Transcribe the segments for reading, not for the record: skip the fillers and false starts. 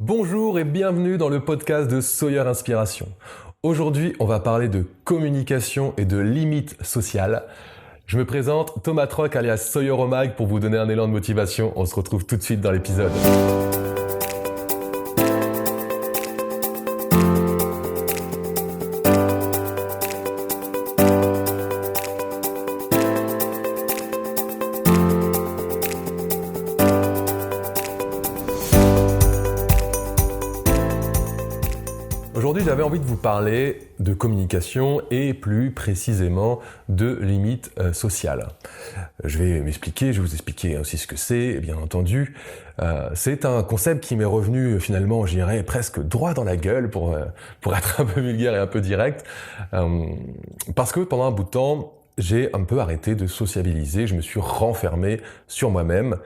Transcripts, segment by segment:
Bonjour et bienvenue dans le podcast de Sawyer Inspiration. Aujourd'hui, on va parler de communication et de limites sociales. Je me présente, Thomas Troc alias Sawyer Omag pour vous donner un élan de motivation. On se retrouve tout de suite dans l'épisode. Aujourd'hui, j'avais envie de vous parler de communication et plus précisément de limites sociales. Je vais m'expliquer, je vais vous expliquer aussi ce que c'est, et bien entendu. C'est un concept qui m'est revenu finalement, je dirais, presque droit dans la gueule pour être un peu vulgaire et un peu direct. Parce que pendant un bout de temps, j'ai un peu arrêté de sociabiliser, je me suis renfermé sur moi-même.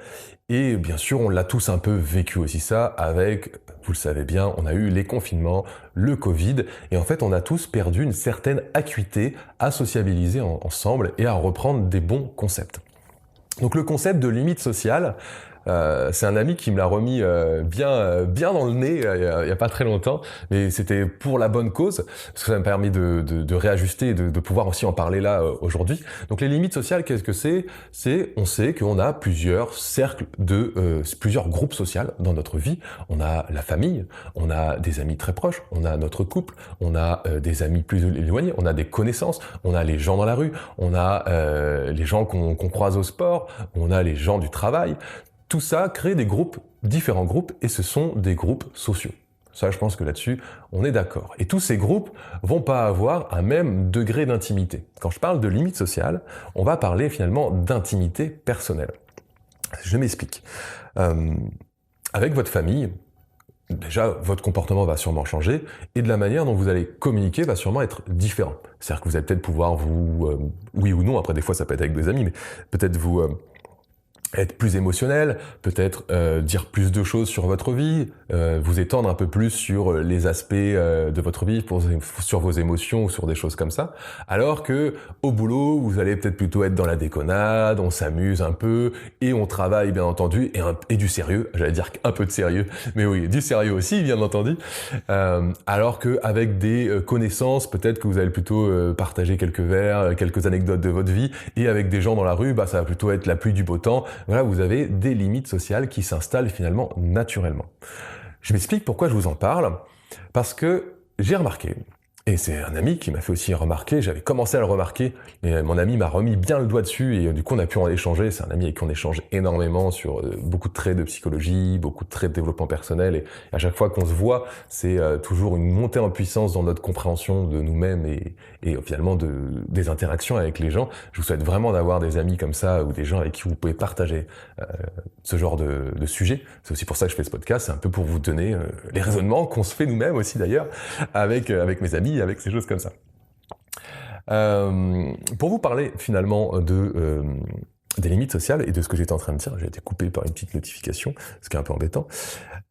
Et bien sûr, on l'a tous un peu vécu aussi ça avec, vous le savez bien, on a eu les confinements, le Covid, et en fait on a tous perdu une certaine acuité à sociabiliser ensemble et à reprendre des bons concepts. Donc le concept de limite sociale, c'est un ami qui me l'a remis bien dans le nez il y a pas très longtemps, mais c'était pour la bonne cause, parce que ça m'a permis de réajuster et de pouvoir aussi en parler là aujourd'hui. Donc les limites sociales, qu'est-ce que c'est ? On sait qu'on a plusieurs cercles plusieurs groupes sociaux dans notre vie. On a la famille, on a des amis très proches, on a notre couple, on a des amis plus éloignés, on a des connaissances, on a les gens dans la rue, on a les gens qu'on croise au sport, on a les gens du travail. Tout ça crée des groupes, différents groupes, et ce sont des groupes sociaux. Ça, je pense que là-dessus, on est d'accord. Et tous ces groupes vont pas avoir un même degré d'intimité. Quand je parle de limite sociale, on va parler finalement d'intimité personnelle. Je m'explique. Avec votre famille, déjà, votre comportement va sûrement changer, et de la manière dont vous allez communiquer va sûrement être différent. C'est-à-dire que vous allez peut-être pouvoir oui ou non, après des fois ça peut être avec des amis, mais peut-être être plus émotionnel, peut-être dire plus de choses sur votre vie, vous étendre un peu plus sur les aspects de votre vie, sur vos émotions ou sur des choses comme ça. Alors que au boulot, vous allez peut-être plutôt être dans la déconnade, on s'amuse un peu et on travaille bien entendu et du sérieux. J'allais dire un peu de sérieux, mais oui, du sérieux aussi bien entendu. Alors que avec des connaissances, peut-être que vous allez plutôt partager quelques vers, quelques anecdotes de votre vie, et avec des gens dans la rue, ça va plutôt être la pluie du beau temps. Voilà, vous avez des limites sociales qui s'installent finalement naturellement. Je m'explique pourquoi je vous en parle, parce que j'ai remarqué, et c'est un ami qui m'a fait aussi remarquer, j'avais commencé à le remarquer, et mon ami m'a remis bien le doigt dessus, et du coup on a pu en échanger, c'est un ami avec qui on échange énormément sur beaucoup de traits de psychologie, beaucoup de traits de développement personnel, et à chaque fois qu'on se voit, c'est toujours une montée en puissance dans notre compréhension de nous-mêmes et finalement des interactions avec les gens. Je vous souhaite vraiment d'avoir des amis comme ça, ou des gens avec qui vous pouvez partager ce genre de sujet. C'est aussi pour ça que je fais ce podcast, c'est un peu pour vous donner les raisonnements qu'on se fait nous-mêmes aussi d'ailleurs, avec mes amis, avec ces choses comme ça. Pour vous parler finalement des limites sociales et de ce que j'étais en train de dire, j'ai été coupé par une petite notification, ce qui est un peu embêtant.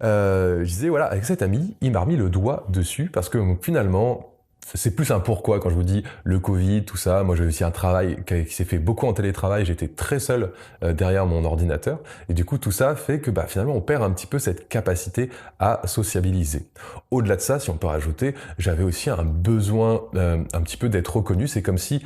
Je disais, voilà, avec cet ami, il m'a remis le doigt dessus parce que finalement, c'est plus un pourquoi quand je vous dis le Covid, tout ça. Moi, j'ai aussi un travail qui s'est fait beaucoup en télétravail. J'étais très seul derrière mon ordinateur. Et du coup, tout ça fait que finalement, on perd un petit peu cette capacité à sociabiliser. Au-delà de ça, si on peut rajouter, j'avais aussi un besoin un petit peu d'être reconnu. C'est comme si,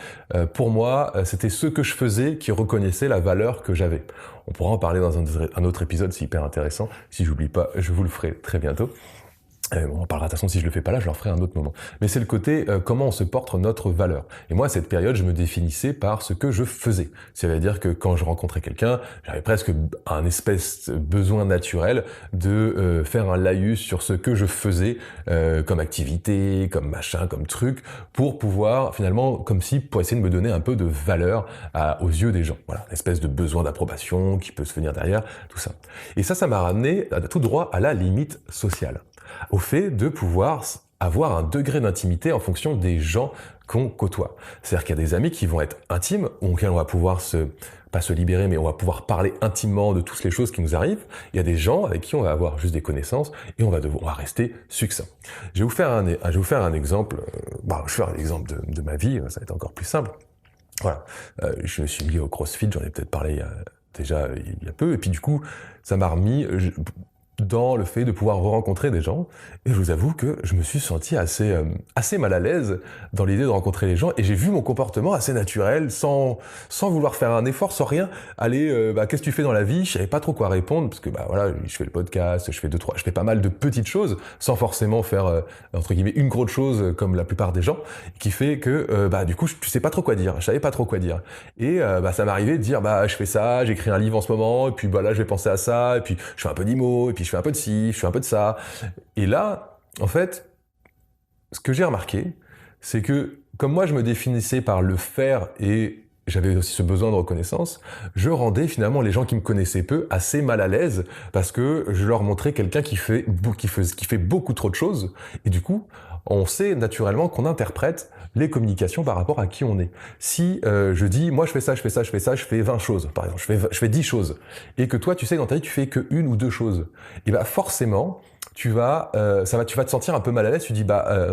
pour moi, c'était ce que je faisais qui reconnaissait la valeur que j'avais. On pourra en parler dans un autre épisode, c'est hyper intéressant. Si j'oublie pas, je vous le ferai très bientôt. On parlera de toute façon, si je le fais pas là, je le referai à un autre moment. Mais c'est le côté comment on se porte notre valeur. Et moi, à cette période, je me définissais par ce que je faisais. C'est-à-dire que quand je rencontrais quelqu'un, j'avais presque un espèce de besoin naturel de faire un laïus sur ce que je faisais comme activité, comme machin, comme truc, pour pouvoir finalement, pour essayer de me donner un peu de valeur aux yeux des gens. Voilà, une espèce de besoin d'approbation qui peut se venir derrière, tout ça. Et ça m'a ramené tout droit à la limite sociale. Au fait de pouvoir avoir un degré d'intimité en fonction des gens qu'on côtoie. C'est-à-dire qu'il y a des amis qui vont être intimes, auxquels on va pouvoir pas se libérer, mais on va pouvoir parler intimement de toutes les choses qui nous arrivent. Il y a des gens avec qui on va avoir juste des connaissances et on va rester succinct. Je vais vous faire un exemple, je vais faire un exemple de ma vie, ça va être encore plus simple. Voilà, je me suis mis au CrossFit, j'en ai peut-être parlé déjà il y a peu, et puis du coup, ça m'a remis... dans le fait de pouvoir rencontrer des gens. Et je vous avoue que je me suis senti assez mal à l'aise dans l'idée de rencontrer les gens. Et j'ai vu mon comportement assez naturel, sans vouloir faire un effort, sans rien. Aller, qu'est-ce que tu fais dans la vie? Je savais pas trop quoi répondre, parce que voilà, je fais le podcast, je fais pas mal de petites choses, sans forcément faire, entre guillemets, une grosse chose comme la plupart des gens, qui fait que, du coup, tu sais pas trop quoi dire. Je savais pas trop quoi dire. Et ça m'arrivait de dire, je fais ça, j'écris un livre en ce moment, et puis là, je vais penser à ça, et puis je fais un peu d'IMO, et puis je fais un peu de ci, je fais un peu de ça. Et là, en fait, ce que j'ai remarqué, c'est que comme moi je me définissais par le faire et j'avais aussi ce besoin de reconnaissance, je rendais finalement les gens qui me connaissaient peu assez mal à l'aise parce que je leur montrais quelqu'un qui fait beaucoup trop de choses. Et du coup, on sait naturellement qu'on interprète les communications par rapport à qui on est. Si je dis, moi je fais ça, je fais 20 choses, par exemple, je fais 10 choses, et que toi tu sais dans ta vie tu fais que une ou deux choses, et forcément, tu vas te sentir un peu mal à l'aise, tu dis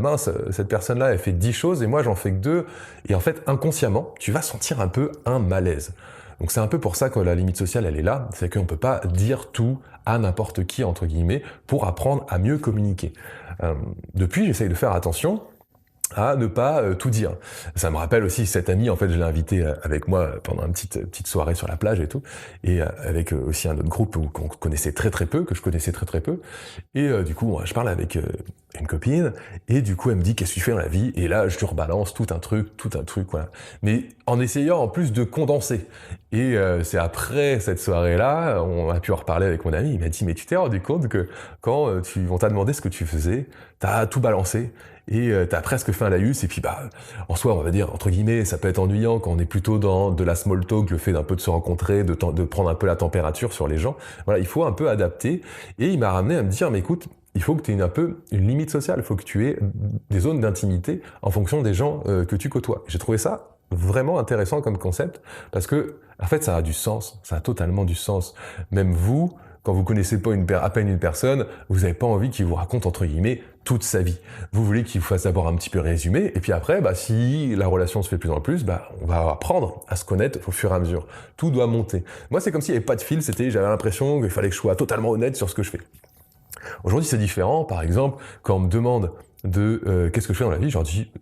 mince, cette personne-là elle fait 10 choses et moi j'en fais que 2, et en fait inconsciemment, tu vas sentir un peu un malaise. Donc c'est un peu pour ça que la limite sociale elle est là, c'est qu'on peut pas dire tout à n'importe qui entre guillemets pour apprendre à mieux communiquer. Depuis j'essaye de faire attention à ne pas tout dire. Ça me rappelle aussi cet ami, en fait, je l'ai invité avec moi pendant une petite soirée sur la plage et tout, et avec aussi un autre groupe qu'on connaissait très peu, que je connaissais très peu, et du coup, je parle avec une copine, et du coup, elle me dit, qu'est-ce que tu fais dans la vie? Et là, je lui rebalance tout un truc, voilà. Mais en essayant, en plus, de condenser. Et c'est après cette soirée-là, on a pu en reparler avec mon ami, il m'a dit, mais tu t'es rendu compte que quand on t'a demandé ce que tu faisais, t'as tout balancé, et t'as presque fait un laïus, et puis en soi, on va dire, entre guillemets, ça peut être ennuyant quand on est plutôt dans de la small talk, le fait d'un peu de se rencontrer, de prendre un peu la température sur les gens. Voilà, il faut un peu adapter, et il m'a ramené à me dire, mais écoute, il faut que tu aies un peu une limite sociale, il faut que tu aies des zones d'intimité en fonction des gens que tu côtoies. J'ai trouvé ça vraiment intéressant comme concept, parce que, en fait, ça a du sens, ça a totalement du sens. Même vous, quand vous connaissez pas à peine une personne, vous n'avez pas envie qu'il vous raconte, entre guillemets, toute sa vie. Vous voulez qu'il vous fasse d'abord un petit peu résumé, et puis après, si la relation se fait de plus en plus, on va apprendre à se connaître au fur et à mesure. Tout doit monter. Moi, c'est comme s'il n'y avait pas de fil, j'avais l'impression qu'il fallait que je sois totalement honnête sur ce que je fais. Aujourd'hui, c'est différent. Par exemple, quand on me demande qu'est-ce que je fais dans la vie,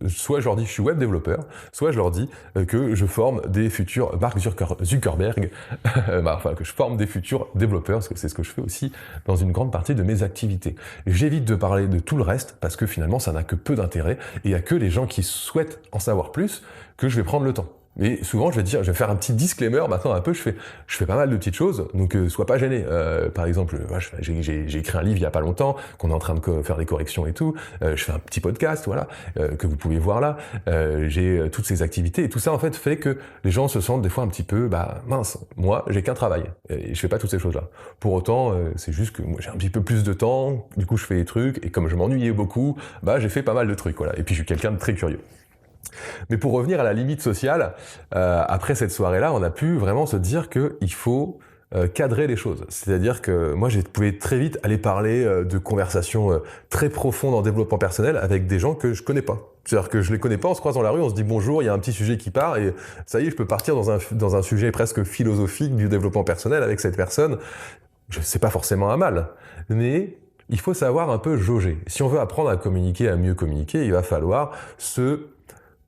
soit je leur dis je suis web développeur, soit je leur dis que je forme des futurs Mark Zuckerberg, que je forme des futurs développeurs, parce que c'est ce que je fais aussi dans une grande partie de mes activités. J'évite de parler de tout le reste, parce que finalement ça n'a que peu d'intérêt, et il n'y a que les gens qui souhaitent en savoir plus que je vais prendre le temps. Et souvent, je vais faire un petit disclaimer maintenant un peu, je fais pas mal de petites choses, donc sois pas gêné. Par exemple, j'ai écrit un livre il y a pas longtemps, qu'on est en train de faire des corrections et tout, je fais un petit podcast, que vous pouvez voir là, j'ai toutes ces activités, et tout ça en fait fait que les gens se sentent des fois un petit peu, mince, moi j'ai qu'un travail, et je fais pas toutes ces choses-là. Pour autant, c'est juste que moi j'ai un petit peu plus de temps, du coup je fais des trucs, et comme je m'ennuyais beaucoup, j'ai fait pas mal de trucs, et puis je suis quelqu'un de très curieux. Mais pour revenir à la limite sociale, après cette soirée-là, on a pu vraiment se dire qu'il faut cadrer les choses. C'est-à-dire que moi, je pouvais très vite aller parler de conversations très profondes en développement personnel avec des gens que je connais pas. C'est-à-dire que je les connais pas, on se croise dans la rue, on se dit bonjour, il y a un petit sujet qui part, et ça y est, je peux partir dans un sujet presque philosophique du développement personnel avec cette personne. C'est pas forcément un mal, mais il faut savoir un peu jauger. Si on veut apprendre à communiquer, à mieux communiquer, il va falloir se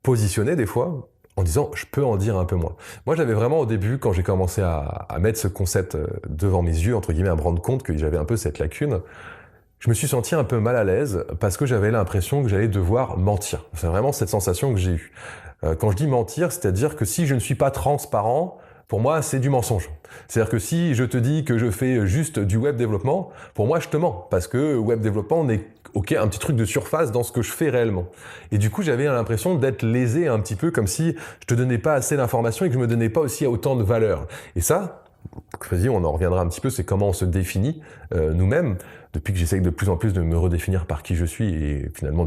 positionner des fois en disant je peux en dire un peu moins. Moi j'avais vraiment au début, quand j'ai commencé à mettre ce concept devant mes yeux, entre guillemets, à me rendre compte que j'avais un peu cette lacune, je me suis senti un peu mal à l'aise parce que j'avais l'impression que j'allais devoir mentir. C'est vraiment cette sensation que j'ai eue. Quand je dis mentir, c'est-à-dire que si je ne suis pas transparent, pour moi, c'est du mensonge. C'est-à-dire que si je te dis que je fais juste du web développement, pour moi, je te mens. Parce que web développement n'est un petit truc de surface dans ce que je fais réellement. Et du coup, j'avais l'impression d'être lésé un petit peu, comme si je te donnais pas assez d'informations et que je me donnais pas aussi autant de valeur. Et ça, on en reviendra un petit peu, c'est comment on se définit nous-mêmes. Depuis que j'essaye de plus en plus de me redéfinir par qui je suis et finalement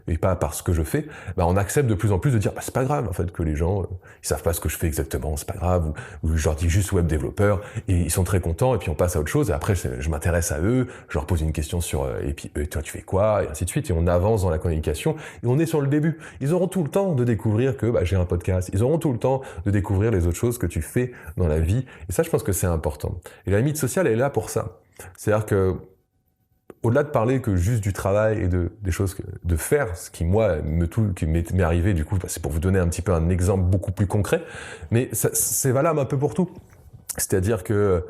et pas par ce que je fais, on accepte de plus en plus de dire c'est pas grave en fait que les gens ils savent pas ce que je fais exactement, c'est pas grave, ou je leur dis juste web développeur et ils sont très contents et puis on passe à autre chose et après je m'intéresse à eux, je leur pose une question sur et puis toi tu fais quoi et ainsi de suite et on avance dans la communication et on est sur le début. Ils auront tout le temps de découvrir que j'ai un podcast, ils auront tout le temps de découvrir les autres choses que tu fais dans la vie et ça je pense que c'est important. Et la limite sociale elle est là pour ça. C'est-à-dire que au-delà de parler que juste du travail et des choses de faire, ce qui moi qui m'est arrivé du coup, c'est pour vous donner un petit peu un exemple beaucoup plus concret, mais c'est valable un peu pour tout. C'est-à-dire que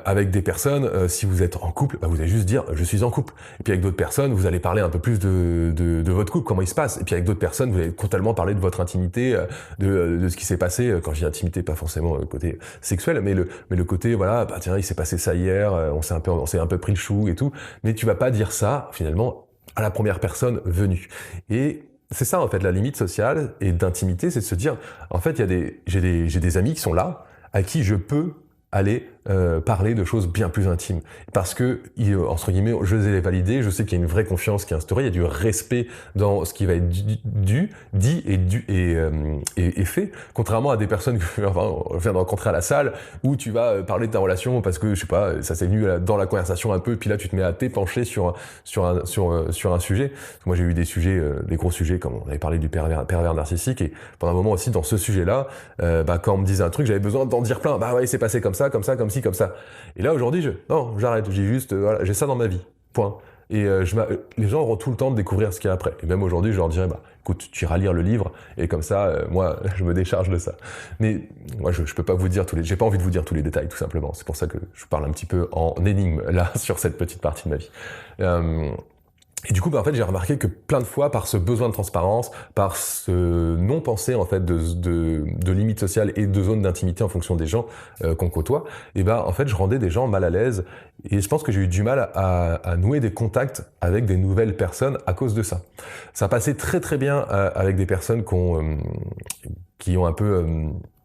avec des personnes, si vous êtes en couple, vous allez juste dire je suis en couple. Et puis avec d'autres personnes, vous allez parler un peu plus de votre couple, comment il se passe. Et puis avec d'autres personnes, vous allez totalement parler de votre intimité, de ce qui s'est passé. Quand je dis intimité, pas forcément le côté sexuel, mais le côté voilà, tiens, il s'est passé ça hier, on s'est un peu pris le chou et tout. Mais tu vas pas dire ça finalement à la première personne venue. Et c'est ça en fait la limite sociale et d'intimité, c'est de se dire en fait j'ai des amis qui sont là à qui je peux aller parler de choses bien plus intimes. Parce que, entre guillemets, je les ai validés, je sais qu'il y a une vraie confiance qui est instaurée, il y a du respect dans ce qui va être dit et fait, contrairement à des personnes que je viens de rencontrer à la salle, où tu vas parler de ta relation parce que, je sais pas, ça s'est venu dans la conversation un peu, puis là tu te mets à t'épancher sur un sujet. Moi j'ai eu des sujets, des gros sujets, comme on avait parlé du pervers narcissique, et pendant un moment aussi, dans ce sujet-là, quand on me disait un truc, j'avais besoin d'en dire plein. Ouais, c'est passé comme ça, comme ça, comme ci, comme ça. Et là, aujourd'hui, non, j'arrête. J'ai juste, voilà, j'ai ça dans ma vie. Point. Et les gens auront tout le temps de découvrir ce qu'il y a après. Et même aujourd'hui, je leur dirais, écoute, tu iras lire le livre, et comme ça, moi, je me décharge de ça. Mais moi, je peux pas vous dire j'ai pas envie de vous dire tous les détails, tout simplement. C'est pour ça que je parle un petit peu en énigme, là, sur cette petite partie de ma vie. Et du coup, en fait, j'ai remarqué que plein de fois, par ce besoin de transparence, par ce non-pensée en fait de limites sociales et de zones d'intimité en fonction des gens qu'on côtoie, et en fait, je rendais des gens mal à l'aise. Et je pense que j'ai eu du mal à nouer des contacts avec des nouvelles personnes à cause de ça. Ça passait très très bien avec des personnes qui ont un peu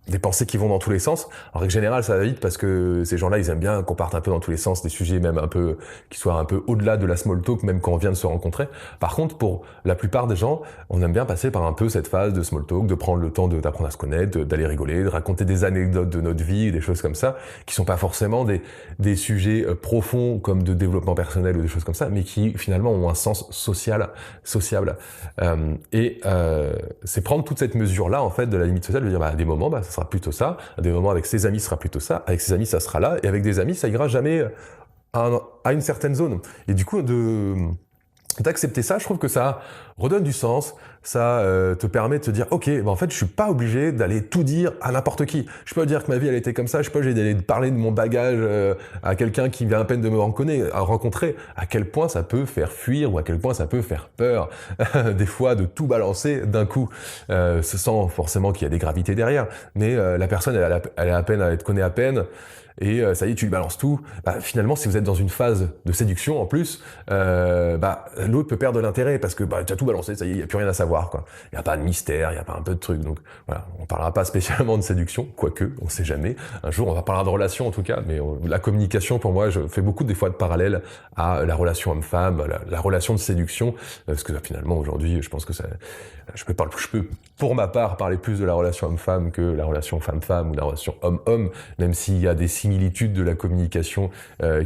des pensées qui vont dans tous les sens. En règle générale, ça va vite parce que ces gens-là, ils aiment bien qu'on parte un peu dans tous les sens, des sujets même un peu qui soient un peu au-delà de la small talk, même quand on vient de se rencontrer. Par contre, pour la plupart des gens, on aime bien passer par un peu cette phase de small talk, de prendre le temps d'apprendre à se connaître, d'aller rigoler, de raconter des anecdotes de notre vie, des choses comme ça, qui sont pas forcément des sujets profonds comme de développement personnel ou des choses comme ça, mais qui finalement ont un sens sociable. C'est prendre toute cette mesure-là en fait de la limite sociale, de dire à des moments, ça sera plutôt ça, à des moments avec ses amis, ça sera plutôt ça, avec ses amis, ça sera là, et avec des amis, ça ira jamais à une certaine zone. Et du coup, d'accepter ça, je trouve que ça redonne du sens, ça te permet de te dire ok, en fait je suis pas obligé d'aller tout dire à n'importe qui. Je peux dire que ma vie elle était comme ça, je suis pas obligé d'aller parler de mon bagage à quelqu'un qui vient à peine de me rencontrer, à quel point ça peut faire fuir ou à quel point ça peut faire peur des fois de tout balancer d'un coup, sans forcément qu'il y a des gravités derrière, mais la personne elle te connaît à peine, et ça y est, tu lui balances tout. Finalement, si vous êtes dans une phase de séduction en plus, l'autre peut perdre de l'intérêt parce que tu as tout balancé, ça y est, il n'y a plus rien à savoir, quoi. Il n'y a pas de mystère, il n'y a pas un peu de truc. Donc voilà, on parlera pas spécialement de séduction, quoique, on sait jamais. Un jour, on va parler de relation en tout cas, mais la communication, pour moi, je fais beaucoup des fois de parallèles à la relation homme-femme, la relation de séduction, parce que finalement, aujourd'hui, je pense que je peux pour ma part parler plus de la relation homme-femme que la relation femme-femme ou la relation homme-homme, même s'il y a des similitudes de la communication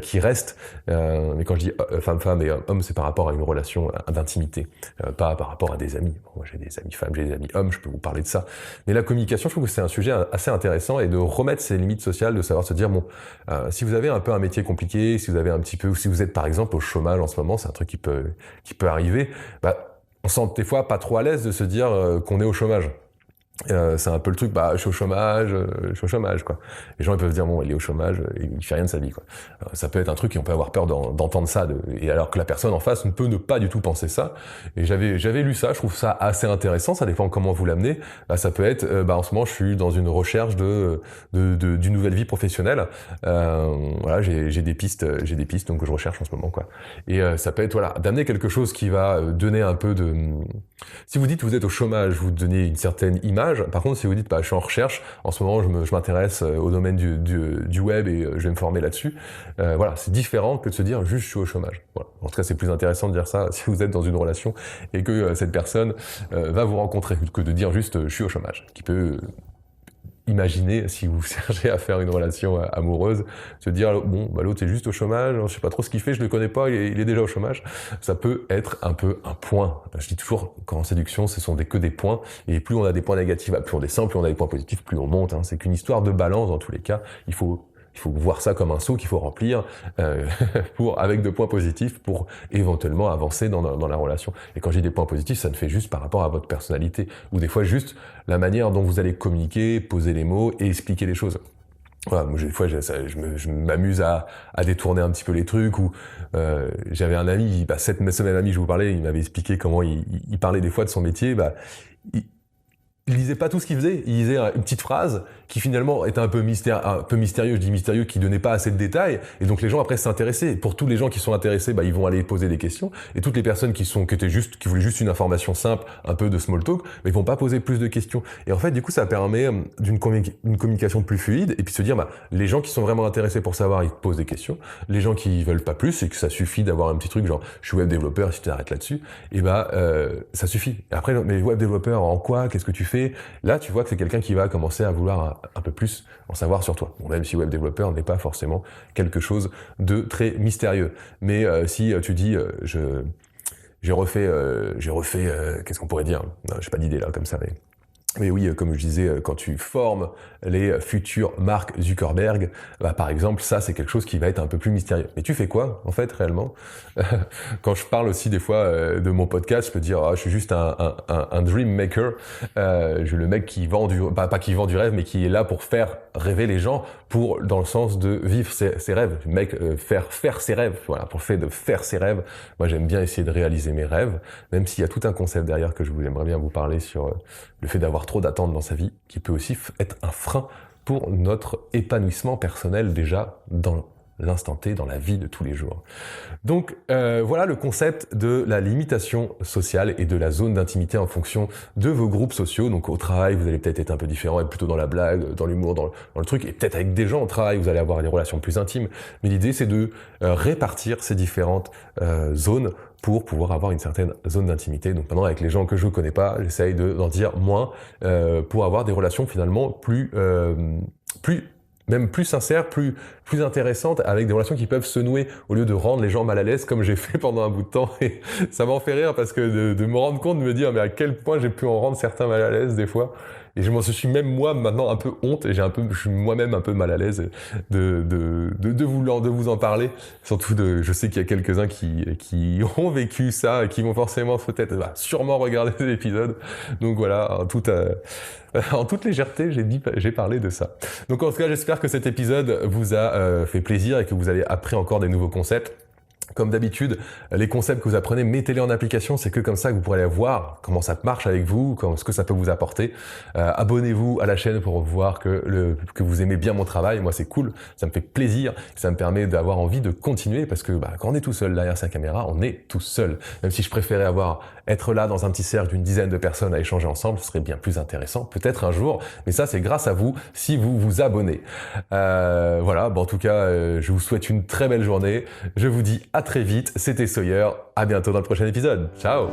qui restent. Mais quand je dis femme-femme et homme, c'est par rapport à une relation d'intimité, pas par rapport à des amis. Bon, moi j'ai des amis femmes, j'ai des amis hommes, je peux vous parler de ça. Mais la communication, je trouve que c'est un sujet assez intéressant, et de remettre ces limites sociales, de savoir se dire si vous avez un peu un métier compliqué, si vous êtes par exemple au chômage en ce moment, c'est un truc qui peut arriver, on sent des fois pas trop à l'aise de se dire qu'on est au chômage. C'est un peu le truc, je suis au chômage, quoi. Les gens ils peuvent se dire il est au chômage, il fait rien de sa vie, quoi. Ça peut être un truc et on peut avoir peur d'entendre ça, et alors que la personne en face ne peut ne pas du tout penser ça. Et j'avais lu ça, je trouve ça assez intéressant, ça dépend comment vous l'amenez. Ça peut être, en ce moment je suis dans une recherche d'une nouvelle vie professionnelle. Voilà, j'ai des pistes donc que je recherche en ce moment, quoi. Et ça peut être d'amener quelque chose qui va donner un peu de. Si vous dites que vous êtes au chômage, vous donnez une certaine image. Par contre, si vous dites je suis en recherche, en ce moment je m'intéresse au domaine du web et je vais me former là-dessus, c'est différent que de se dire juste je suis au chômage. Voilà. En tout cas, c'est plus intéressant de dire ça si vous êtes dans une relation et que cette personne va vous rencontrer, que de dire juste je suis au chômage, qui peut imaginer, si vous cherchez à faire une relation amoureuse, se dire l'autre est juste au chômage, je sais pas trop ce qu'il fait, je le connais pas, il est déjà au chômage. Ça peut être un peu un point. Je dis toujours qu'en séduction, ce sont que des points, et plus on a des points négatifs, plus on descend, plus on a des points positifs, plus on monte. C'est qu'une histoire de balance dans tous les cas. Il faut Il faut voir ça comme un seau qu'il faut remplir avec de points positifs pour éventuellement avancer dans la relation. Et quand je dis des points positifs, ça ne fait juste par rapport à votre personnalité, ou des fois juste la manière dont vous allez communiquer, poser les mots et expliquer les choses. Voilà, moi, des fois, je m'amuse à détourner un petit peu les trucs, ou j'avais un ami, cette semaine ami, je vous parlais, il m'avait expliqué comment il parlait des fois de son métier, il lisait pas tout ce qu'il faisait, il lisait une petite phrase qui finalement était un peu mystérieux, je dis mystérieux, qui donnait pas assez de détails, et donc les gens après s'intéressaient. Pour tous les gens qui sont intéressés, ils vont aller poser des questions, et toutes les personnes qui voulaient juste une information simple, un peu de small talk, mais ils vont pas poser plus de questions. Et en fait, du coup, ça permet d'une communication plus fluide, et puis se dire, les gens qui sont vraiment intéressés pour savoir, ils posent des questions. Les gens qui veulent pas plus, et que ça suffit d'avoir un petit truc genre, je suis web développeur, si tu t'arrêtes là-dessus, et ça suffit. Et après, mais web développeur en quoi? Qu'est-ce que tu fais? Là, tu vois que c'est quelqu'un qui va commencer à vouloir un peu plus en savoir sur toi. Bon, même si web développeur n'est pas forcément quelque chose de très mystérieux. Mais si tu dis, j'ai refait, qu'est-ce qu'on pourrait dire? Non, j'ai pas d'idée là comme ça. Mais oui, comme je disais, quand tu formes les futures Mark Zuckerberg, par exemple, ça c'est quelque chose qui va être un peu plus mystérieux. Mais tu fais quoi, en fait, réellement? Quand je parle aussi des fois de mon podcast, je peux dire, je suis juste un dream maker. Je suis le mec qui vend pas qui vend du rêve, mais qui est là pour faire rêver les gens, dans le sens de vivre ses rêves. Le mec, faire ses rêves. Voilà, pour le fait de faire ses rêves. Moi, j'aime bien essayer de réaliser mes rêves, même s'il y a tout un concept derrière que j'aimerais bien vous parler sur le fait d'avoir trop d'attentes dans sa vie, qui peut aussi être un frein pour notre épanouissement personnel déjà dans l'instant T, dans la vie de tous les jours. Donc voilà le concept de la limitation sociale et de la zone d'intimité en fonction de vos groupes sociaux. Donc au travail, vous allez peut-être être un peu différent, être plutôt dans la blague, dans l'humour, dans le truc, et peut-être avec des gens au travail, vous allez avoir des relations plus intimes. Mais l'idée, c'est de répartir ces différentes zones pour pouvoir avoir une certaine zone d'intimité. Donc maintenant, avec les gens que je ne connais pas, j'essaye d'en dire moins pour avoir des relations finalement plus sincères, plus intéressantes, avec des relations qui peuvent se nouer au lieu de rendre les gens mal à l'aise, comme j'ai fait pendant un bout de temps. Et ça m'en fait rire parce que de me rendre compte, de me dire mais à quel point j'ai pu en rendre certains mal à l'aise des fois. Et je m'en suis même moi maintenant un peu honte, et je suis moi-même un peu mal à l'aise de vous en parler. Surtout je sais qu'il y a quelques-uns qui ont vécu ça et qui vont forcément peut-être sûrement regarder l'épisode. Donc voilà, en toute légèreté, j'ai parlé de ça. Donc en tout cas, j'espère que cet épisode vous a fait plaisir et que vous avez appris encore des nouveaux concepts. Comme d'habitude, les concepts que vous apprenez, mettez-les en application, c'est que comme ça que vous pourrez voir comment ça marche avec vous, ce que ça peut vous apporter. Abonnez-vous à la chaîne pour voir que vous aimez bien mon travail. Moi, c'est cool, ça me fait plaisir, ça me permet d'avoir envie de continuer, parce que quand on est tout seul derrière sa caméra, on est tout seul. Même si je préférais être là dans un petit cercle d'une dizaine de personnes à échanger ensemble, ce serait bien plus intéressant, peut-être un jour, mais ça c'est grâce à vous si vous vous abonnez. Voilà, en tout cas, je vous souhaite une très belle journée, je vous dis à très vite, c'était Sawyer, à bientôt dans le prochain épisode, ciao.